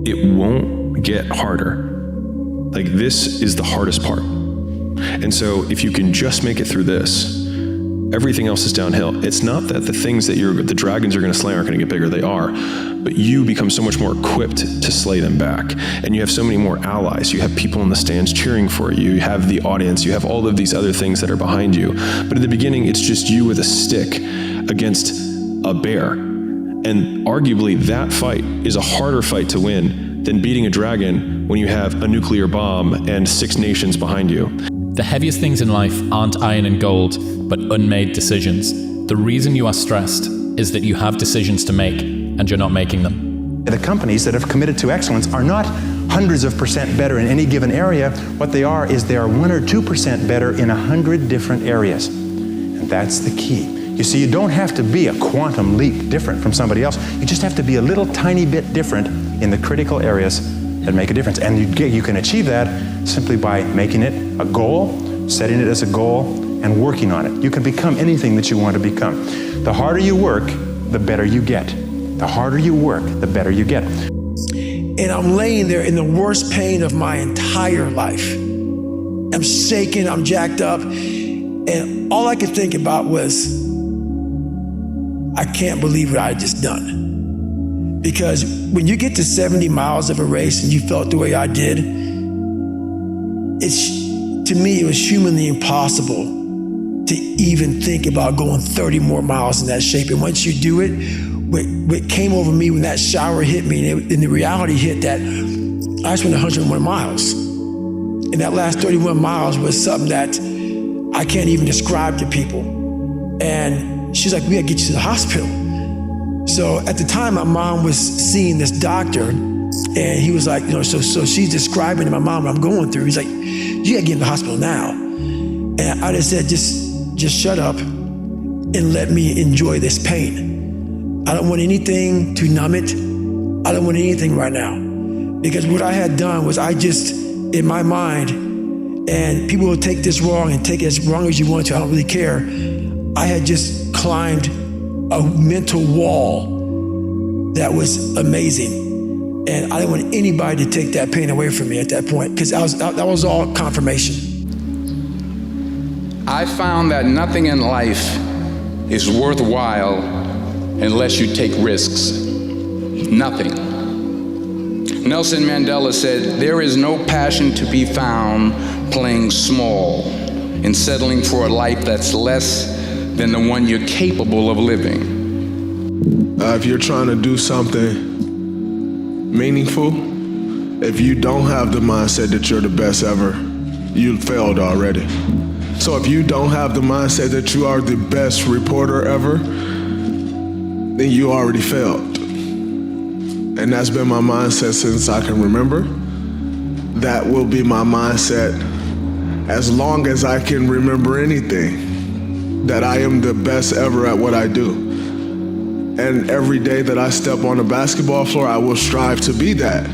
it won't get harder. Like, this is the hardest part. And so if you can just make it through this, everything else is downhill. It's not that the things that the dragons are going to slay aren't going to get bigger. They are. But you become so much more equipped to slay them back. And you have so many more allies. You have people in the stands cheering for you. You have the audience. You have all of these other things that are behind you. But in the beginning, it's just you with a stick against a bear. And arguably, that fight is a harder fight to win than beating a dragon when you have a nuclear bomb and 6 nations behind you. The heaviest things in life aren't iron and gold, but unmade decisions. The reason you are stressed is that you have decisions to make, and you're not making them. The companies that have committed to excellence are not hundreds of % better in any given area. What they are is they are 1 or 2% better in 100 different areas. And that's the key. You see, you don't have to be a quantum leap different from somebody else. You just have to be a little tiny bit different in the critical areas that make a difference. And you can achieve that simply by making it a goal, setting it as a goal, and working on it. You can become anything that you want to become. The harder you work, the better you get. The harder you work, the better you get. And I'm laying there in the worst pain of my entire life. I'm shaking, I'm jacked up, and all I could think about was, I can't believe what I had just done. Because when you get to 70 miles of a race and you felt the way I did, to me, it was humanly impossible to even think about going 30 more miles in that shape. And once you do it, what came over me when that shower hit me, and the reality hit that I just went 101 miles. And that last 31 miles was something that I can't even describe to people. And she's like, we gotta get you to the hospital. So at the time, my mom was seeing this doctor, and he was like, so she's describing to my mom what I'm going through. He's like, you gotta get in the hospital now. And I just said, just shut up and let me enjoy this pain. I don't want anything to numb it. I don't want anything right now. Because what I had done was in my mind, and people will take this wrong and take it as wrong as you want to, I don't really care. I had just climbed a mental wall that was amazing. And I didn't want anybody to take that pain away from me at that point, because that was all confirmation. I found that nothing in life is worthwhile unless you take risks. Nothing. Nelson Mandela said, there is no passion to be found playing small and settling for a life that's less than the one you're capable of living. If you're trying to do something meaningful, if you don't have the mindset that you're the best ever, you failed already. So if you don't have the mindset that you are the best reporter ever, then you already failed. And that's been my mindset since I can remember. That will be my mindset as long as I can remember anything, that I am the best ever at what I do. And every day that I step on the basketball floor, I will strive to be that.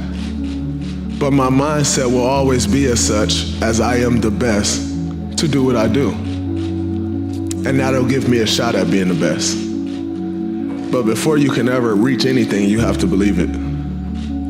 But my mindset will always be as such, as I am the best to do what I do. And that'll give me a shot at being the best. But before you can ever reach anything, you have to believe it.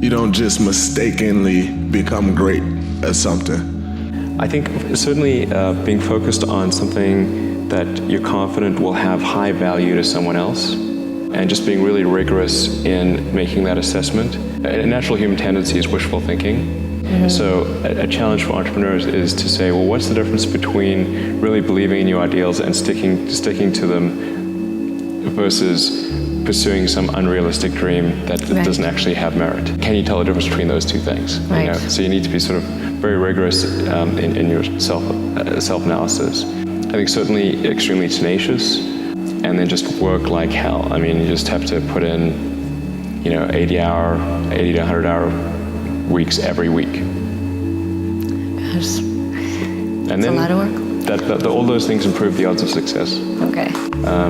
You don't just mistakenly become great at something. I think certainly being focused on something that you're confident will have high value to someone else, and just being really rigorous in making that assessment. A natural human tendency is wishful thinking. Mm-hmm. So a challenge for entrepreneurs is to say, well, what's the difference between really believing in your ideals and sticking to them versus pursuing some unrealistic dream that doesn't actually have merit? Can you tell the difference between those two things? Right. You know? So you need to be sort of very rigorous in your self-analysis. I think certainly extremely tenacious, and then just work like hell. I mean, you just have to put in, 80 to 100 hour weeks every week. Gosh. And then a lot of work. All those things improve the odds of success. Okay. I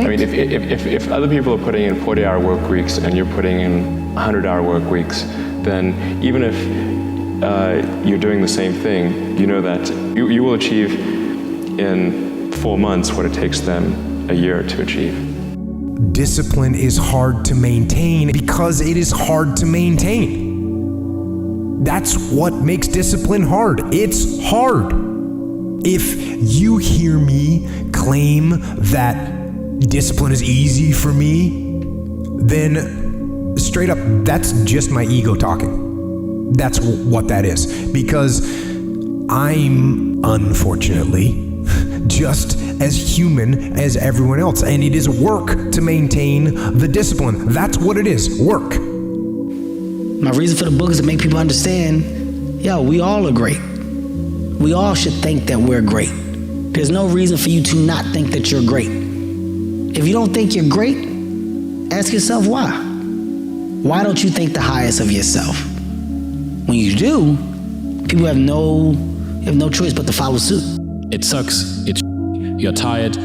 mean, if other people are putting in 40-hour work weeks and you're putting in 100-hour work weeks, then even if you're doing the same thing, you know that you will achieve in 4 months what it takes them a year to achieve. discipline is hard to maintain because it is hard to maintain. That's what makes discipline hard. It's hard. If you hear me claim that discipline is easy for me, then straight up, that's just my ego talking. That's what that is. Because I'm, unfortunately, just as human as everyone else. And it is work to maintain the discipline. That's what it is, work. My reason for the book is to make people understand, we all are great. We all should think that we're great. There's no reason for you to not think that you're great. If you don't think you're great, ask yourself why. Why don't you think the highest of yourself? When you do, people have no choice but to follow suit. It sucks. You're tired.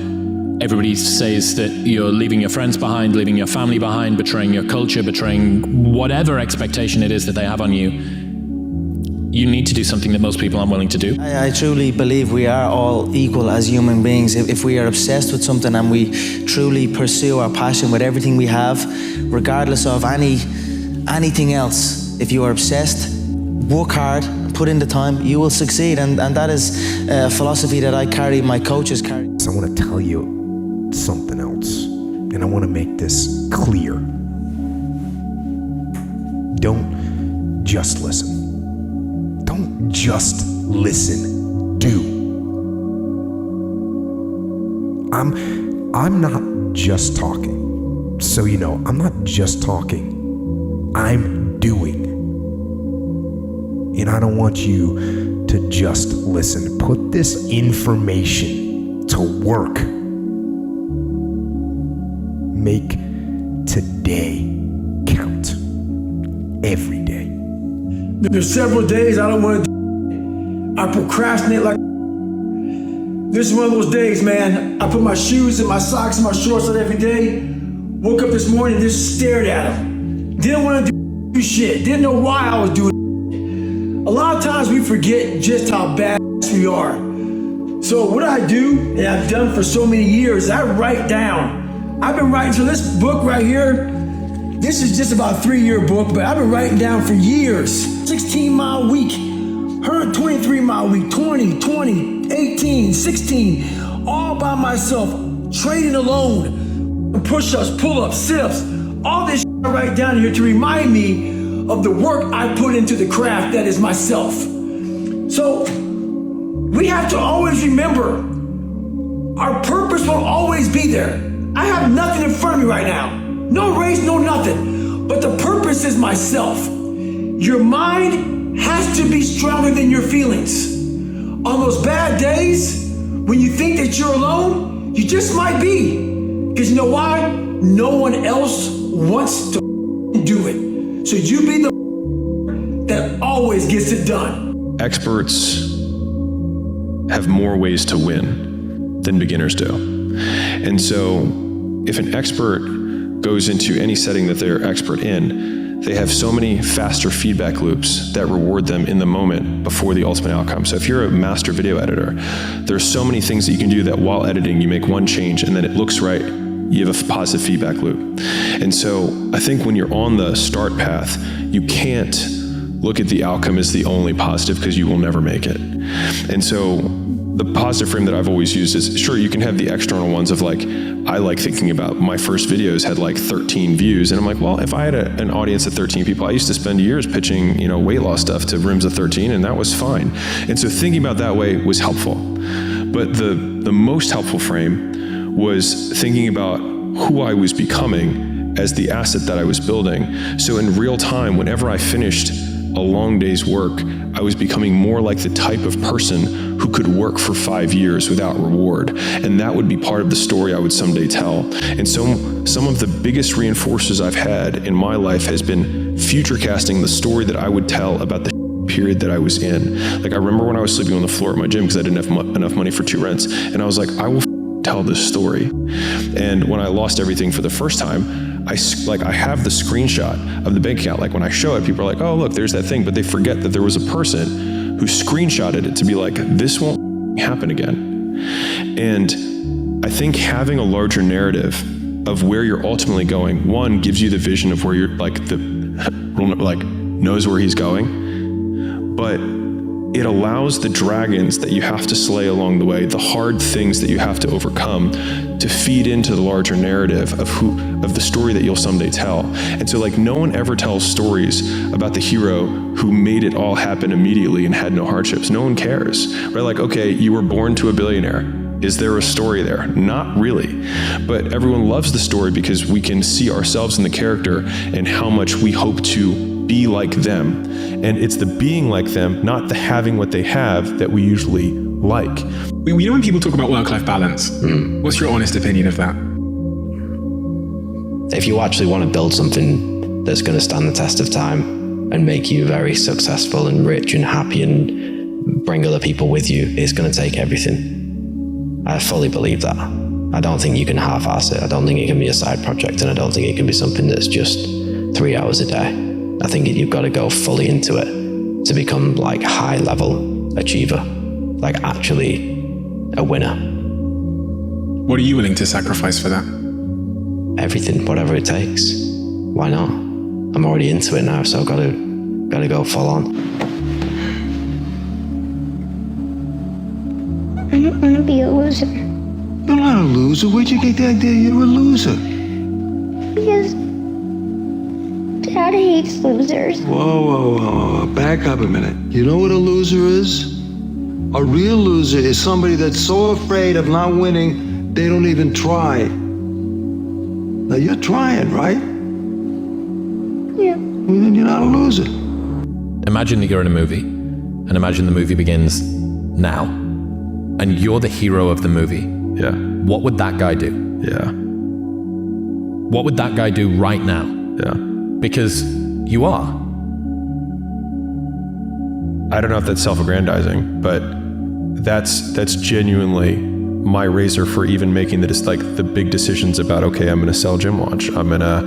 Everybody says that you're leaving your friends behind, leaving your family behind, betraying your culture, betraying whatever expectation it is that they have on you. You need to do something that most people aren't willing to do. I truly believe we are all equal as human beings. If we are obsessed with something and we truly pursue our passion with everything we have, regardless of anything else, if you are obsessed, work hard, put in the time, you will succeed. And that is a philosophy that I carry, my coaches carry. So I want to tell you something else, and I want to make this clear. Don't just listen. Don't just listen. Do. I'm not just talking. So you know, I'm not just talking. I'm doing. And I don't want you to just listen. Put this information to work. Make today count. Every day. There's several days I don't want to do. I procrastinate like. This is one of those days, man. I put my shoes and my socks and my shorts on every day. Woke up this morning and just stared at them. Didn't want to do shit. Didn't know why I was doing it. A lot of times we forget just how bad we are. So what I do, and I've done for so many years, I write down. I've been writing, so this book right here, this is just about a 3-year book, but I've been writing down for years. 16-mile week, 123-mile week, 20, 18, 16, all by myself, training alone, push-ups, pull-ups, sit-ups, all this shit I write down here to remind me of the work I put into the craft that is myself. So we have to always remember our purpose will always be there. I have nothing in front of me right now. No race, no nothing. But the purpose is myself. Your mind has to be stronger than your feelings. On those bad days, when you think that you're alone, you just might be. Because you know why? No one else wants to do it. So you be the that always gets it done. Experts have more ways to win than beginners do. And so if an expert goes into any setting that they're expert in, they have so many faster feedback loops that reward them in the moment before the ultimate outcome. So if you're a master video editor, there's so many things that you can do that while editing, you make one change and then it looks right, you have a positive feedback loop. And so I think when you're on the start path, you can't look at the outcome as the only positive because you will never make it. And so the positive frame that I've always used is, sure, you can have the external ones of like, I like thinking about my first videos had like 13 views. And I'm like, well, if I had an audience of 13 people, I used to spend years pitching, weight loss stuff to rooms of 13 and that was fine. And so thinking about that way was helpful. But the most helpful frame was thinking about who I was becoming as the asset that I was building. So in real time, whenever I finished a long day's work, I was becoming more like the type of person who could work for 5 years without reward. And that would be part of the story I would someday tell. And so some of the biggest reinforcers I've had in my life has been future casting the story that I would tell about the period that I was in. Like I remember when I was sleeping on the floor at my gym because I didn't have enough money for 2 rents. And I was like, I will tell this story. And when I lost everything for the first time, I have the screenshot of the bank account. Like when I show it, people are like, oh, look, there's that thing. But they forget that there was a person who screenshotted it to be like, this won't happen again. And I think having a larger narrative of where you're ultimately going. One gives you the vision of where you're knows where he's going, but it allows the dragons that you have to slay along the way, the hard things that you have to overcome, to feed into the larger narrative of the story that you'll someday tell. And so no one ever tells stories about the hero who made it all happen immediately and had no hardships. No one cares, right? Okay, you were born to a billionaire. Is there a story there? Not really. But everyone loves the story because we can see ourselves in the character and how much we hope to be like them. And it's the being like them, not the having what they have, that we usually like. You know when people talk about work-life balance, what's your honest opinion of that? If you actually want to build something that's going to stand the test of time and make you very successful and rich and happy and bring other people with you, it's going to take everything. I fully believe that. I don't think you can half-ass it. I don't think it can be a side project, and I don't think it can be something that's just 3 hours a day. I think you've got to go fully into it to become high-level achiever, actually a winner. What are you willing to sacrifice for that? Everything, whatever it takes. Why not? I'm already into it now, so I've got to go full on. I don't want to be a loser. You're not a loser. Where'd you get the idea you're a loser? Because Dad hates losers. Whoa. Back up a minute. You know what a loser is? A real loser is somebody that's so afraid of not winning, they don't even try. Now you're trying, right? Yeah. Well, then you're not a loser. Imagine that you're in a movie, and imagine the movie begins now, and you're the hero of the movie. Yeah. What would that guy do? Yeah. What would that guy do right now? Yeah. Because you are. I don't know if that's self-aggrandizing, but that's genuinely my razor for even making the big decisions about, okay, I'm gonna sell Gym Launch. I'm gonna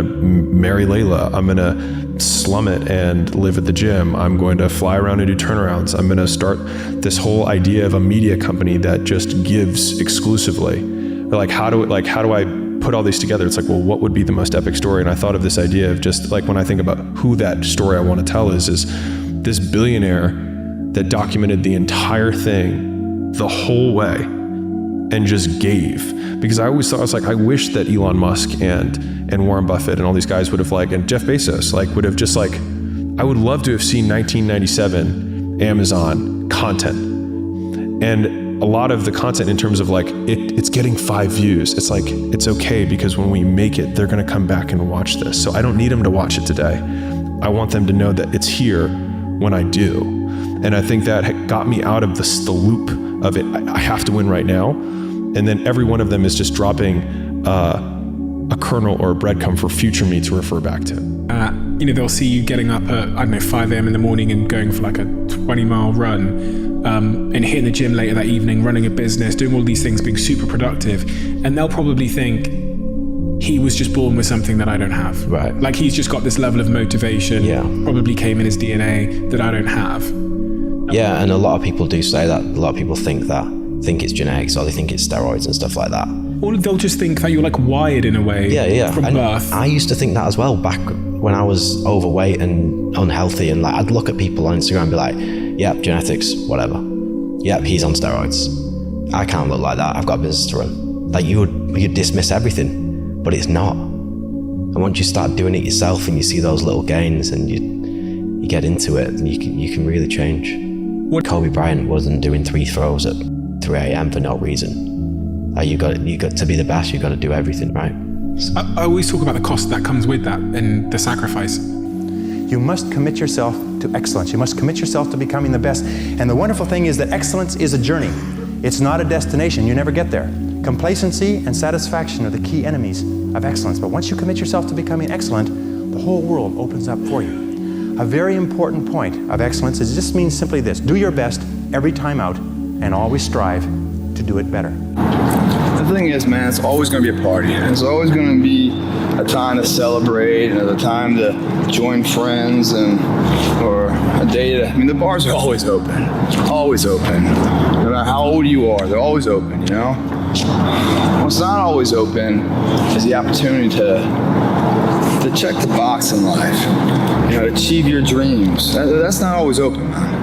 marry Layla. I'm gonna slum it and live at the gym. I'm going to fly around and do turnarounds. I'm gonna start this whole idea of a media company that just gives exclusively. How do I put all these together? It's well, what would be the most epic story? And I thought of this idea of just when I think about who that story I want to tell is this billionaire that documented the entire thing the whole way and just gave. Because I always thought, I wish that Elon Musk and Warren Buffett and all these guys would have and Jeff Bezos would have just I would love to have seen 1997 Amazon content. And a lot of the content in terms of it's getting 5 views. It's it's okay because when we make it, they're gonna come back and watch this. So I don't need them to watch it today. I want them to know that it's here when I do. And I think that got me out of the loop of it. I have to win right now. And then every one of them is just dropping a kernel or a breadcrumb for future me to refer back to. They'll see you getting up at, 5 a.m. in the morning and going for a 20-mile run, and hitting the gym later that evening, running a business, doing all these things, being super productive. And they'll probably think, he was just born with something that I don't have. Right. He's just got this level of motivation, probably came in his DNA that I don't have. Yeah, and a lot of people do say that. A lot of people think it's genetics, or they think it's steroids and stuff like that. Or they'll just think that you're wired in a way from birth. I used to think that as well back when I was overweight and unhealthy, and I'd look at people on Instagram and be like, yep, genetics, whatever. Yep, he's on steroids. I can't look like that. I've got a business to run. You'd dismiss everything, but it's not. And once you start doing it yourself and you see those little gains and you get into it, and you can really change. Kobe Bryant wasn't doing 3 throws at 3 a.m. for no reason. You got to be the best. You got to do everything, right? I always talk about the cost that comes with that and the sacrifice. You must commit yourself to excellence. You must commit yourself to becoming the best. And the wonderful thing is that excellence is a journey. It's not a destination. You never get there. Complacency and satisfaction are the key enemies of excellence. But once you commit yourself to becoming excellent, the whole world opens up for you. A very important point of excellence is just means simply this: do your best every time out and always strive to do it better. The thing is, man, it's always going to be a party. It's always going to be a time to celebrate and a time to join friends or a day to, the bars are always open. Always open. No matter how old you are, they're always open, what's not always open is the opportunity to check the box in life, to achieve your dreams. That's not always open, man.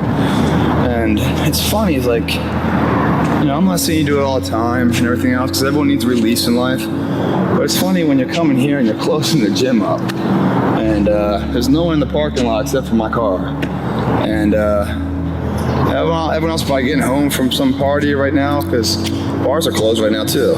And it's funny, it's like, I'm not saying you do it all the time and everything else, because everyone needs release in life. But it's funny when you're coming here and you're closing the gym up, and there's no one in the parking lot except for my car. And everyone else probably getting home from some party right now, because bars are closed right now too.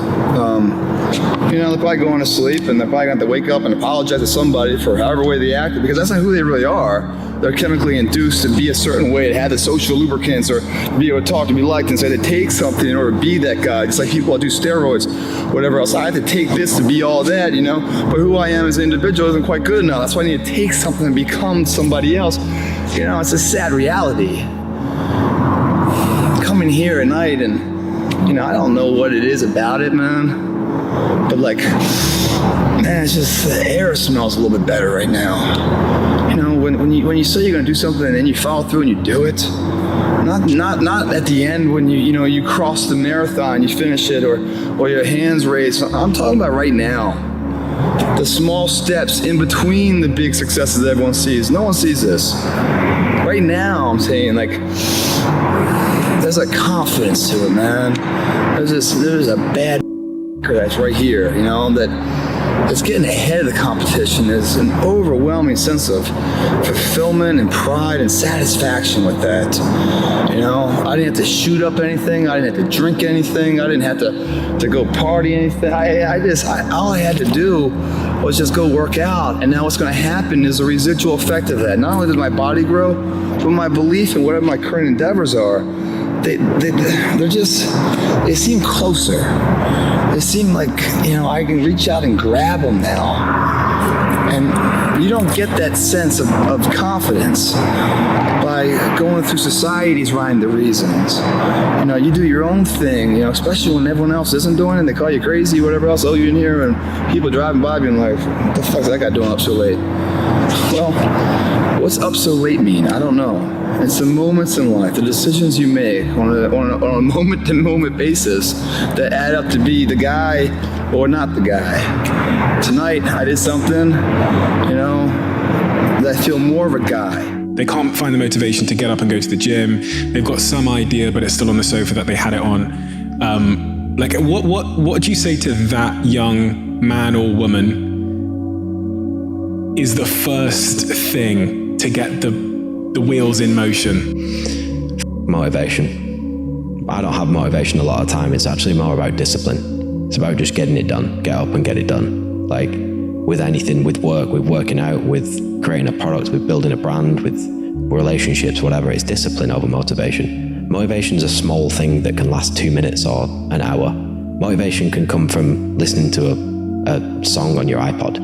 They're probably going to sleep, and they're probably going to have to wake up and apologize to somebody for however way they acted, because that's not who they really are. They're chemically induced to be a certain way, to have the social lubricants, or be able to talk, to be liked, and say they take something in order to be that guy. Just like people that do steroids, whatever else. I have to take this to be all that, But who I am as an individual isn't quite good enough. That's why I need to take something and become somebody else. It's a sad reality. Coming here at night and, I don't know what it is about it, man. But man, it's just the air smells a little bit better right now. When you say you're gonna do something and then you follow through and you do it, not at the end when you cross the marathon, you finish it, or your hands raised. I'm talking about right now. The small steps in between the big successes that everyone sees. No one sees this. Right now, I'm saying, there's a confidence to it, man. There's a bad that's right here, that it's getting ahead of the competition. There's an overwhelming sense of fulfillment and pride and satisfaction with that. I didn't have to shoot up anything. I didn't have to drink anything. I didn't have to go party anything. All I had to do was just go work out. And now what's going to happen is a residual effect of that. Not only does my body grow, but my belief in whatever my current endeavors are, they seem closer. They seem like, I can reach out and grab them now. And you don't get that sense of confidence by going through society's rhyme the reasons. You do your own thing, especially when everyone else isn't doing it and they call you crazy, whatever else. Oh, you're in here, and people driving by being like, what the fuck's that guy doing up so late? Well, what's up so late mean? I don't know. It's the moments in life, the decisions you make on a moment-to-moment basis that add up to be the guy or not the guy. Tonight, I did something, that I feel more of a guy. They can't find the motivation to get up and go to the gym. They've got some idea, but it's still on the sofa that they had it on. What do you say to that young man or woman is the first thing to get the wheels in motion? Motivation. I don't have motivation a lot of time. It's actually more about discipline. It's about just getting it done. Get up and get it done. With anything, with work, with working out, with creating a product, with building a brand, with relationships, whatever. It's discipline over motivation. Motivation is a small thing that can last 2 minutes or an hour. Motivation can come from listening to a song on your iPod.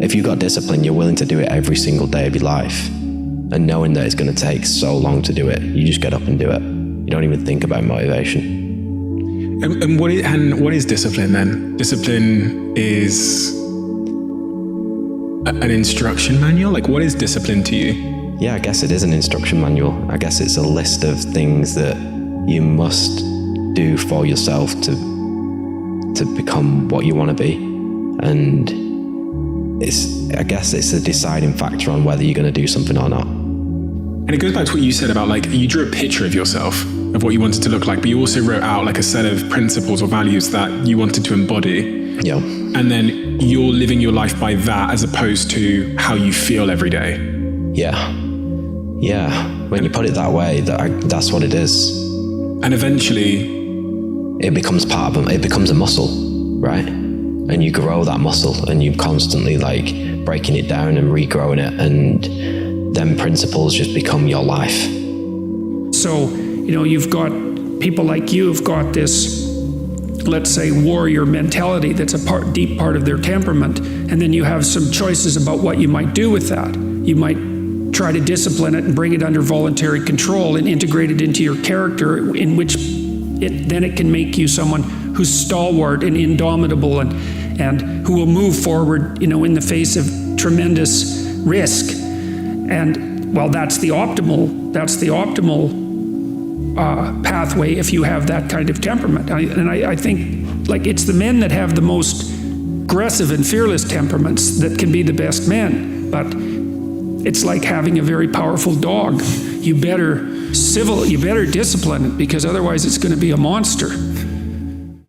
If you've got discipline, you're willing to do it every single day of your life. And knowing that it's going to take so long to do it, you just get up and do it. You don't even think about motivation. And what is discipline then? Discipline is an instruction manual? What is discipline to you? Yeah, I guess it is an instruction manual. I guess it's a list of things that you must do for yourself to become what you want to be. And I guess it's a deciding factor on whether you're going to do something or not. And it goes back to what you said about you drew a picture of yourself, of what you wanted to look like, but you also wrote out a set of principles or values that you wanted to embody. Yeah. And then you're living your life by that as opposed to how you feel every day. Yeah. Yeah. When you put it that way, that's what it is. And eventually it becomes part of it becomes a muscle, right? And you grow that muscle and you're constantly breaking it down and regrowing it, and then principles just become your life. So, you've got people like you who've got this, let's say, warrior mentality that's a deep part of their temperament, and then you have some choices about what you might do with that. You might try to discipline it and bring it under voluntary control and integrate it into your character, in which it can make you someone who's stalwart and indomitable and who will move forward, in the face of tremendous risk. And that's the optimal pathway if you have that kind of temperament. I think, like, it's the men that have the most aggressive and fearless temperaments that can be the best men. But it's like having a very powerful dog. You better discipline it, because otherwise it's going to be a monster.